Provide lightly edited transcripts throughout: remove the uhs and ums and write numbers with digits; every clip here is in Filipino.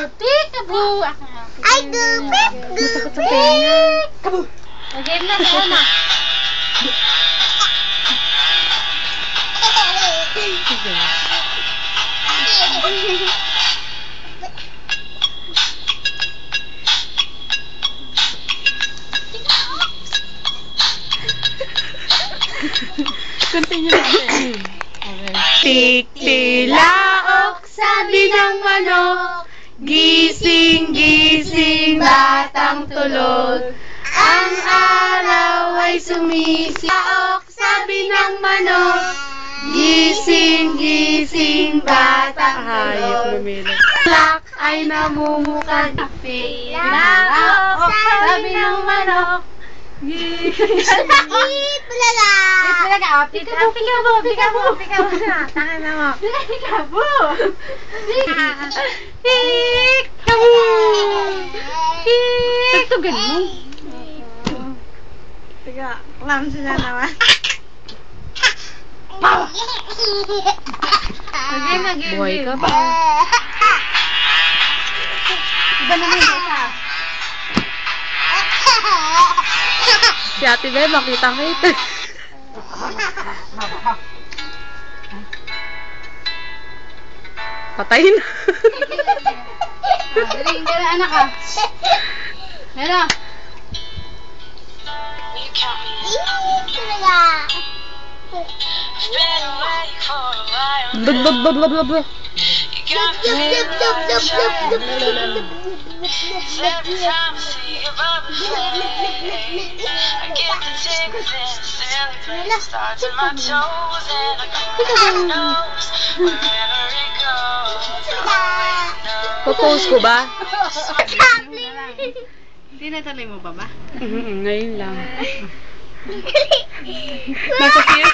Peekaboo! I do Masakit sa tenga. Peekaboo! Okay na, kaya na. Continue natin. Tik-tilaok, sabi ng manok, gising, gising, batang tulog. Ang araw ay sumisilaok, sabi ng manok, gising, gising, batang tulog. Lak ay namumukad, tik-tilaok, sabi ng manok, gising. Talaga. Peekaboo! Peekaboo! Peekaboo na. Tangan na mo. Peekaboo! Peekaboo! Tugtugan mo. Tiga, alam sila naman. Buhay ka pa. Iba naman isa. Si Ate Bea, makita-kita. Patay na. Galing ka na, anak ka. Ano? Blablabla. Popost ko ba? Tinatuloy mo pa ba? Ngayon lang. Nasa siya.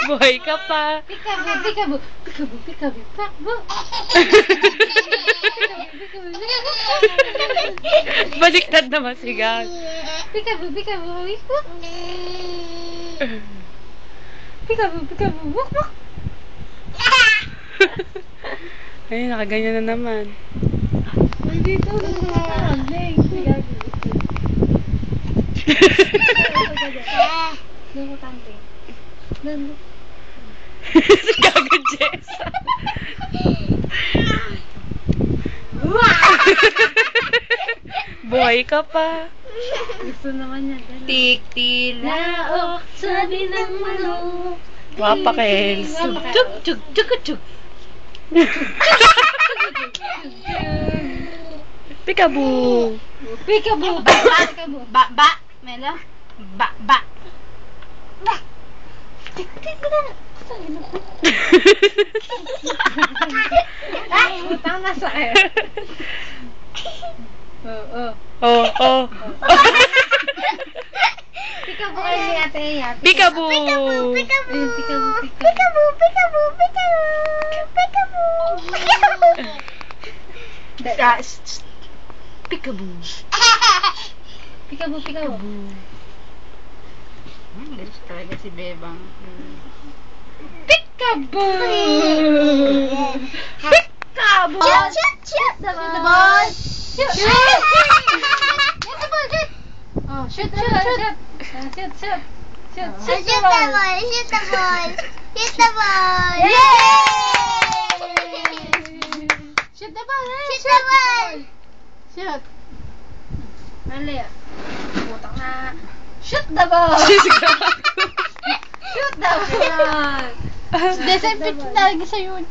Buhay ka pa. Peekaboo! Peekaboo! Peekaboo! Peekaboo! Peekaboo! Baliktad naman si Gag. Peekaboo! Peekaboo! Peekaboo! Peekaboo! Wuk! Wuk! Ay, nakaganyan na naman. Ay, dito. Doon ko tante. Doon. Si Gaga Jessa. Buhay ka pa. Gusto naman yan. Tik-tilaok, sabi ng manok. Wapakels. Chug, chug, chug, chug. Peekaboo. Peekaboo! Ba! Peekaboo! Ba! Ba! Mela? Ba! Ba! Ba! Tignan ko na! Ay! Utang na sa air. Oo. Oh. Peekaboo kayo ni Ate Eya. Peekaboo. Peekaboo! Peekaboo! Peekaboo! Peekaboo! Peekaboo! Peekaboo! Peekaboo! Galis talaga si Bebang. Peekaboo! Peekaboo! Shoot the ball! Shoot the ball! Oh, shoot! Shoot the ball! Shoot the ball! Shoot the ball! Yay! Shoot the ball! Shoot the ball! Shoot! Mali ah. Putang na. Shoot the ball! Shoot the ball! Desipit talaga sa yun.